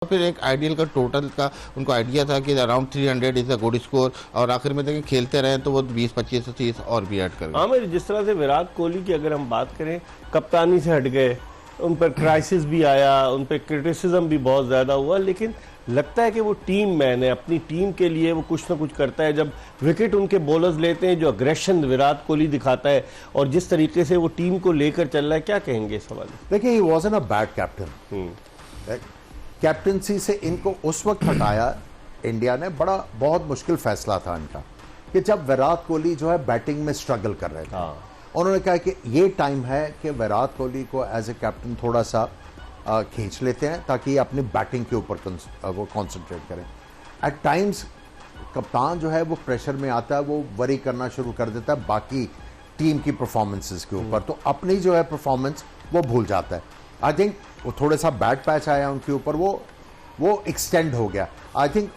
फिर एक आइडियल का टोटल का उनको आइडिया था कि around 300 is a good score, और आखिर में देखें खेलते रहे तो वो 20-25 30 और भी ऐड कर गए। हाँ, मेरे जिस तरह से विराट कोहली की अगर हम बात करें, कप्तानी से हट गए, उन पर क्राइसिस भी आया, उन पर क्रिटिसिज्म भी बहुत ज़्यादा हुआ, लेकिन लगता है कि वो टीम मैन है, अपनी टीम के लिए वो कुछ ना कुछ करता है। जब विकेट उनके बॉलर्स लेते हैं, जो अग्रेशन विराट कोहली दिखाता है और जिस तरीके से वो टीम को लेकर चल रहा है, क्या कहेंगे इस सवाल? देखिए, ही wasn't a bad captain. Captaincy से इनको उस वक्त हटाया इंडिया ने, बहुत मुश्किल फैसला था इनका, कि जब विराट कोहली जो है बैटिंग में स्ट्रगल कर रहे थे। उन्होंने कहा कि ये टाइम है कि विराट कोहली को एज ए कैप्टन थोड़ा सा खींच लेते हैं ताकि अपनी बैटिंग के ऊपर वो कॉन्सेंट्रेट करें। एट टाइम्स कप्तान जो है वो प्रेशर में आता है, वो वरी करना शुरू कर देता है बाकी टीम की परफॉर्मेंसेस के ऊपर, तो अपनी जो है परफॉर्मेंस वो भूल जाता है। आई थिंक वो थोड़ा सा बैड पैच आया उनके ऊपर, वो एक्सटेंड हो गया। I think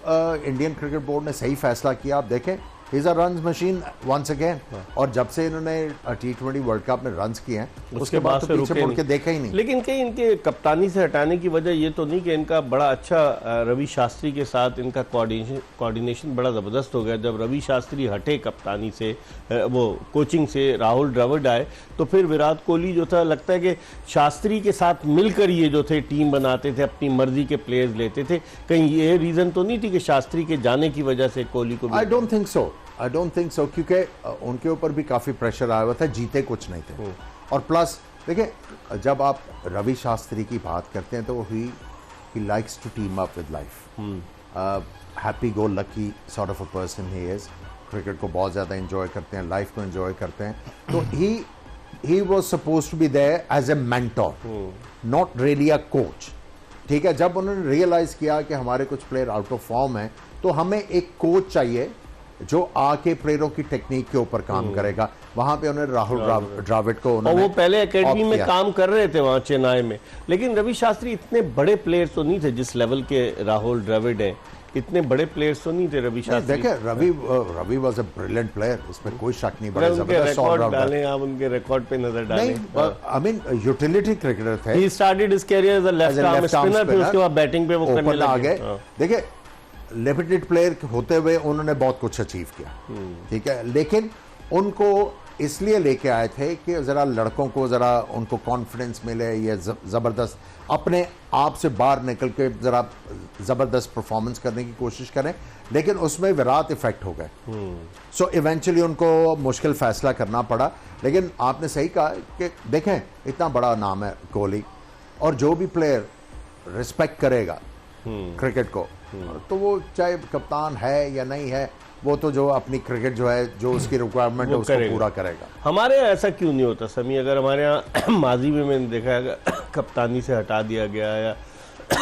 Indian cricket board ने सही फैसला किया। आप देखें, he is a runs machine once again, और जब से इन्होंने T20 वर्ल्ड कप में रन्स किए हैं उसके बाद तो पीछे मुड़ के देखा ही नहीं। लेकिन कहीं इनके कप्तानी से हटाने की वजह ये तो नहीं कि इनका बड़ा अच्छा रवि शास्त्री के साथ इनका कोऑर्डिनेशन बड़ा ज़बरदस्त हो गया। जब रवि शास्त्री हटे कप्तानी से, वो कोचिंग से राहुल द्रविड़ आए, तो फिर विराट कोहली जो था, लगता है कि शास्त्री के साथ मिलकर ये जो थे टीम बनाते थे, अपनी मर्जी के प्लेयर्स लेते थे। कहीं ये रीज़न तो नहीं थी कि शास्त्री के जाने की वजह से कोहली को? आई डोंट थिंक सो, क्योंकि उनके ऊपर भी काफ़ी प्रेशर आया हुआ था, जीते कुछ नहीं थे। और प्लस देखिए, जब आप रवि शास्त्री की बात करते हैं तो he likes to team up with life, happy go lucky sort of a person he is. Cricket को बहुत ज़्यादा एंजॉय करते हैं, लाइफ को एंजॉय करते हैं, तो he was suppose to be there as a mentor, not really a coach. ठीक है, जब उन्होंने रियलाइज़ किया कि हमारे कुछ प्लेयर आउट ऑफ फॉर्म हैं, तो हमें एक कोच चाहिए जो आके प्लेयरों की टेक्निक के ऊपर काम करेगा। वहां पे उन्होंने राहुल द्रविड़ को, और वो पहले एकेडमी में काम कर रहे थे वहां चेन्नई में, लेकिन रवि शास्त्री इतने बड़े प्लेयर्स तो नहीं थे जिस लेवल के राहुल द्रविड़ हैं। इतने बड़े प्लेयर्स तो नहीं थे रवि शास्त्री। देखिए, Ravi was a brilliant player, इसमें कोई शक नहीं। बड़े जबरदस्त ऑलराउंडर डालें, आप उनके रिकॉर्ड पे नजर डालें। आई मीन यूटिलिटी क्रिकेटर थे। He started his career as a left arm spinner, फिर उसके बाद बैटिंग पे वो करने लगे। देखिए, लिमिटेड प्लेयर होते हुए उन्होंने बहुत कुछ अचीव किया, ठीक है, लेकिन उनको इसलिए लेके आए थे कि ज़रा लड़कों को ज़रा उनको कॉन्फिडेंस मिले, ये ज़बरदस्त अपने आप से बाहर निकल के ज़रा ज़बरदस्त परफॉर्मेंस करने की कोशिश करें, लेकिन उसमें विराट इफेक्ट हो गए। सो इवेंचुअली उनको मुश्किल फैसला करना पड़ा। लेकिन आपने सही कहा कि देखें, इतना बड़ा नाम है कोहली, और जो भी प्लेयर रिस्पेक्ट करेगा क्रिकेट को, तो वो चाहे कप्तान है या नहीं है, वो तो जो अपनी क्रिकेट जो है, जो उसकी रिक्वायरमेंट है उसको पूरा करेगा। हमारे यहाँ ऐसा क्यों नहीं होता समी? अगर हमारे यहाँ माजी में मैंने देखा है, कप्तानी से हटा दिया गया या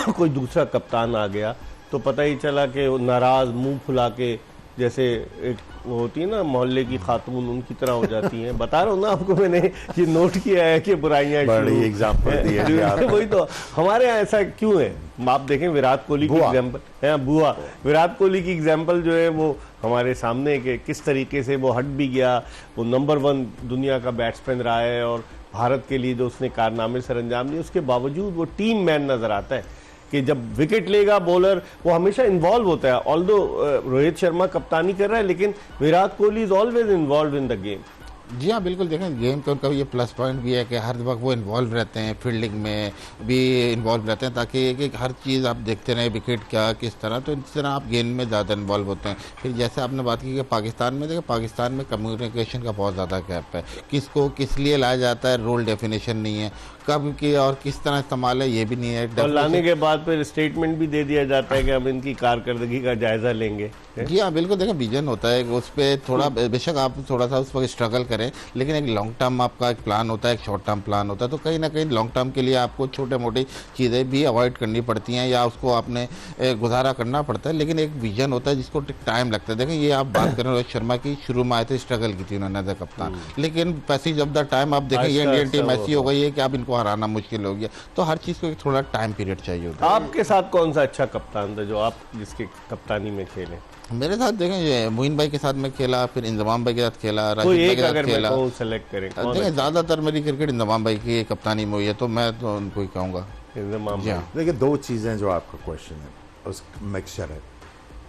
कोई दूसरा कप्तान आ गया, तो पता ही चला कि वो नाराज मुंह फुला के, जैसे एक वो होती है ना मोहल्ले की खातून, उनकी तरह हो जाती हैं। बता रहा हूँ ना आपको, मैंने ये नोट किया है कि बुराइयां बड़ी एग्जाम्पल दी है। वही तो हमारे यहाँ ऐसा क्यों है? आप देखें विराट कोहली की एग्जाम्पल है, बुआ विराट कोहली की एग्जाम्पल जो है वो हमारे सामने के किस तरीके से वो हट भी गया। वो नंबर 1 दुनिया का बैट्समैन रहा है और भारत के लिए जो उसने कारनामे सर अंजाम दिए, उसके बावजूद वो टीम मैन नजर आता है कि जब विकेट लेगा बॉलर, वो हमेशा इन्वॉल्व होता है। ऑल्दो रोहित शर्मा कप्तानी कर रहा है, लेकिन Virat Kohli is always involve in the game. जी हाँ, बिल्कुल। देखें, गेम का उनका ये प्लस पॉइंट भी है कि हर वक्त वो इन्वॉल्व रहते हैं, फील्डिंग में भी इन्वॉल्व रहते हैं, ताकि एक हर चीज़ आप देखते रहें, विकेट क्या किस तरह, तो इस तरह आप गेम में ज़्यादा इन्वॉल्व होते हैं। फिर जैसे आपने बात की कि पाकिस्तान में, देखिए पाकिस्तान में कम्युनिकेशन का बहुत ज़्यादा गैप है। किसको किस लिए लाया जाता है, रोल डेफिनेशन नहीं है, कब की और किस तरह इस्तेमाल है ये भी नहीं है। और लाने के बाद फिर स्टेटमेंट भी दे दिया जाता है कि हम इनकी कारकर्दगी का जायजा लेंगे। जी हाँ, बिल्कुल। देखें, विजन होता है उस पर थोड़ा, बेशक आप थोड़ा सा उस पर स्ट्रगल करें, लेकिन एक लॉन्ग टर्म आपका एक प्लान होता है, एक शॉर्ट टर्म प्लान होता है, तो कहीं ना कहीं लॉन्ग टर्म के लिए आपको छोटे मोटी चीज़ें भी अवॉइड करनी पड़ती हैं या उसको आपने गुजारा करना पड़ता है। लेकिन एक विजन होता है जिसको टाइम लगता है। देखें, ये आप बात करें रोहित शर्मा की, शुरू में आए थे, स्ट्रगल की थी उन्होंने एज कप्तान, लेकिन पैसेज ऑफ द टाइम आप देखें, ये इंडियन टीम ऐसी हो गई है कि आप इनको हराना मुश्किल हो गया। तो हर चीज़ को एक थोड़ा टाइम पीरियड चाहिए होता है। आपके साथ कौन सा अच्छा कप्तान था जो आप जिसके कप्तानी में खेले? मेरे साथ देखें, ये मोइन भाई के साथ मैं खेला, फिर इंजमाम भाई के साथ खेला, राशिद भाई के साथ खेला। सेलेक्ट करें, देखें, ज़्यादातर मेरी क्रिकेट इंजमाम भाई की कप्तानी में हुई है, तो मैं तो उनको ही कहूँगा। इन द मामले। Yeah. देखिए, दो चीजें जो आपका क्वेश्चन है उस मिक्सचर है।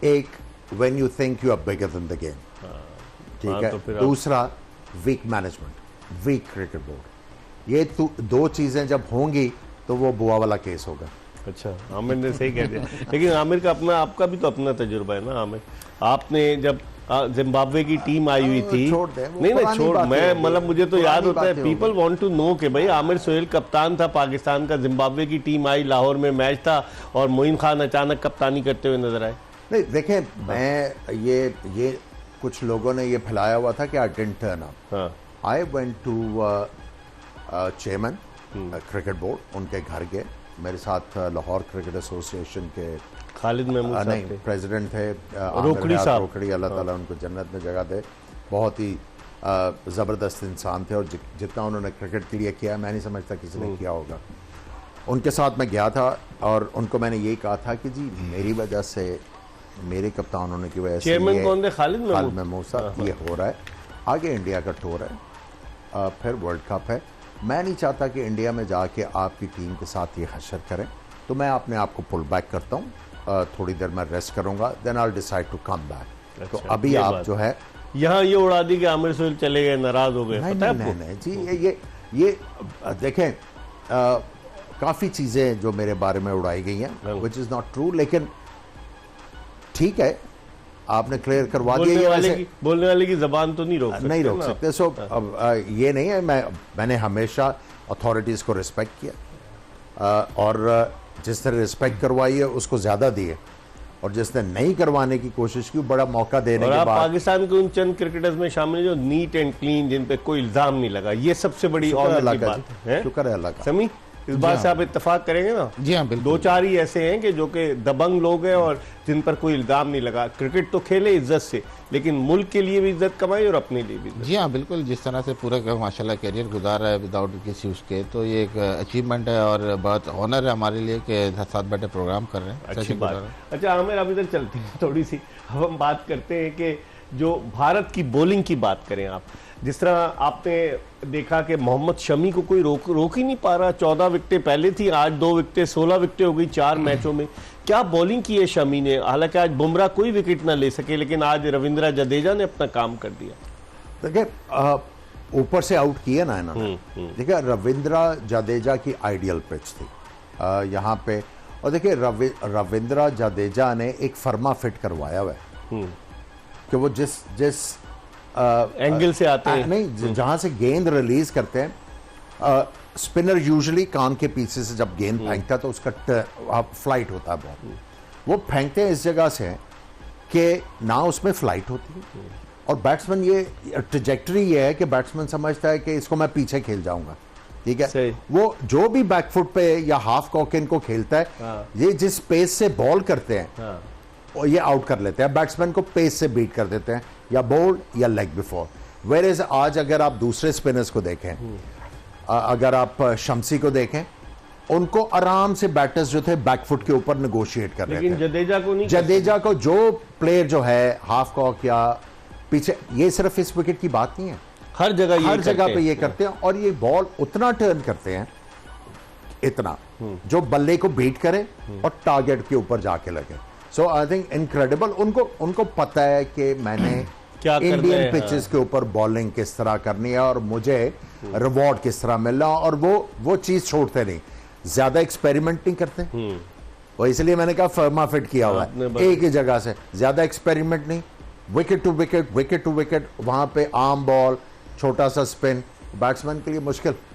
एक, when you think you are bigger than the game, ठीक है। तो फिर दूसरा, weak management, weak cricket board. ये दो चीजें जब होंगी तो वो बुआ वाला केस होगा। अच्छा, आमिर ने सही कह दिया। लेकिन आमिर का अपना, आपका भी तो अपना तजुर्बा है ना आमिर। आपने जब जिम्बाब्वे की टीम आई हुई थी, छोड़ दे, वो नहीं पुरानी छोड़, बातें मैं होंगी, मतलब मुझे तो पुरानी याद होता है, बातें पीपल वांट टू नो कि भाई आमिर सोहेल कप्तान था पाकिस्तान का, जिम्बाब्वे की टीम आई, लाहौर में मैच था और मोइन खान अचानक कप्तानी करते हुए नजर आए। नहीं, देखें, मैं ये कुछ लोगों ने ये फैलाया हुआ था कि आई डिडंट टर्न अप। हाँ, I went to chairman cricket board, उनके घर गए। मेरे साथ लाहौर क्रिकेट एसोसिएशन के खालिद महमूद साहब नहीं थे। प्रेसिडेंट थे रोकड़ी साहब। रोकड़ी, अल्लाह ताला उनको जन्नत में जगह दे। बहुत ही ज़बरदस्त इंसान थे और जितना उन्होंने क्रिकेट के लिए किया, मैं नहीं समझता किसी ने किया होगा। उनके साथ मैं गया था और उनको मैंने यही कहा था कि जी मेरी वजह से, मेरे कप्तान होने की वजह से, चेयरमैन कौन थे? खालिद महमूद साहब, ये हो रहा है। आगे इंडिया का टूर है, फिर वर्ल्ड कप है। मैं नहीं चाहता कि इंडिया में जाके आपकी टीम के साथ ये हशर करें, तो मैं अपने आप को पुल बैक करता हूँ। थोड़ी देर मैं रेस्ट करूंगा, then I will decide to come back. तो अच्छा, अभी ये आप बात। जो है, यहाँ ये उड़ा दी कि आमिर सोहेल चले गए, नाराज हो गए, नहीं पता है नहीं आपको? नहीं जी, ये देखें, काफ़ी चीज़ें जो मेरे बारे में उड़ाई गई हैं, विच इज़ नॉट ट्रू, लेकिन ठीक है, आपने क्लियर करवा दिया। बोलने वाले की जबान तो नहीं रोक सकते, नहीं रोक ना? सकते। सो अब ये नहीं है, मैंने हमेशा अथॉरिटीज़ को रिस्पेक्ट किया और जिसने रिस्पेक्ट करवाई है उसको ज़्यादा दिए, और जिसने नहीं करवाने की कोशिश की बड़ा मौका देने और के आप बाद। पाकिस्तान के उन चंद क्रिकेटर्स में शामिल हैं जो नीट एंड क्लीन, जिन पे कोई इल्जाम नहीं लगा, ये सबसे बड़ी शुक्र है ऑनर अल्लाह की का बात जी, है। शुक्र है अल्लाह का। समी, इस बात से आप इत्तेफाक करेंगे ना? जी हाँ, बिल्कुल। दो चार ही ऐसे हैं कि जो कि दबंग लोग हैं और जिन पर कोई इल्जाम नहीं लगा। क्रिकेट तो खेले इज्जत से, लेकिन मुल्क के लिए भी इज्जत कमाई और अपने लिए भी इज्जत। जी हाँ, बिल्कुल। जिस तरह से पूरा माशाल्लाह करियर गुजारा है विदाउट किसी उसके, तो ये एक अचीवमेंट है और बहुत ऑनर है हमारे लिए कि साथ बैठे प्रोग्राम कर रहे हैं। अच्छी बात। अच्छा आमिर, अब इधर चलते हैं थोड़ी सी, अब हम बात करते हैं कि जो भारत की बॉलिंग की बात करें आप, जिस तरह आपने देखा कि मोहम्मद शमी को कोई रोक ही नहीं पा रहा। 14 विकेटें पहले थी, आज 2 विकेटें, 16 विकेटें हो गई 4 मैचों में। क्या बॉलिंग की है शमी ने? हालांकि आज बुमराह कोई विकेट ना ले सके, लेकिन आज रविंद्र जडेजा ने अपना काम कर दिया। देखिए, ऊपर से आउट किया ना इन्होंने। देखिए, रविंद्र जडेजा की आइडियल पिच थी यहाँ पे। और देखिए, रविंद्र जडेजा ने एक फर्मा फिट करवाया हुआ है कि वो जिस एंगल से आते हैं, नहीं, जहां से गेंद रिलीज करते हैं, स्पिनर यूजुअली कान के पीछे से जब गेंद फेंकता है तो उसका फ्लाइट होता है बहुत। वो फेंकते हैं इस जगह से कि ना उसमें फ्लाइट होती है, और बैट्समैन ये ट्रैजेक्टरी ये है कि बैट्समैन समझता है कि इसको मैं पीछे खेल जाऊंगा, ठीक है। वो जो भी बैकफुट पे या हाफ कॉकिन को खेलता है, ये जिस पेस से बॉल करते हैं, और ये आउट कर लेते हैं, बैट्समैन को पेस से बीट कर देते हैं, या बोल्ड या लेग बिफोर। वेयर एज आज अगर आप दूसरे स्पिनर्स को देखें, अगर आप शम्सी को देखें, उनको आराम से बैटर्स जो थे बैकफुट के ऊपर नेगोशिएट कर रहे थे। लेकिन जडेजा को नहीं, जडेजा को जो प्लेयर जो है हाफ कॉक या पीछे, ये सिर्फ इस विकेट की बात नहीं है, हर जगह पे ये करते हैं। और ये बॉल उतना टर्न करते हैं, इतना जो बल्ले को बीट करे और टारगेट के ऊपर जाके लगे। सो आई थिंक इनक्रेडिबल। उनको पता है कि मैंने क्या इंडियन पिचेस के ऊपर बॉलिंग किस तरह करनी है और मुझे रिवॉर्ड किस तरह मिलना, और वो चीज छोड़ते नहीं, ज्यादा एक्सपेरिमेंट नहीं करते। वो इसलिए मैंने कहा फर्मा फिट किया हुआ है एक ही जगह से, ज्यादा एक्सपेरिमेंट नहीं, wicket to wicket, wicket to wicket, वहां पे आर्म बॉल, छोटा सा स्पिन, बैट्समैन के लिए मुश्किल।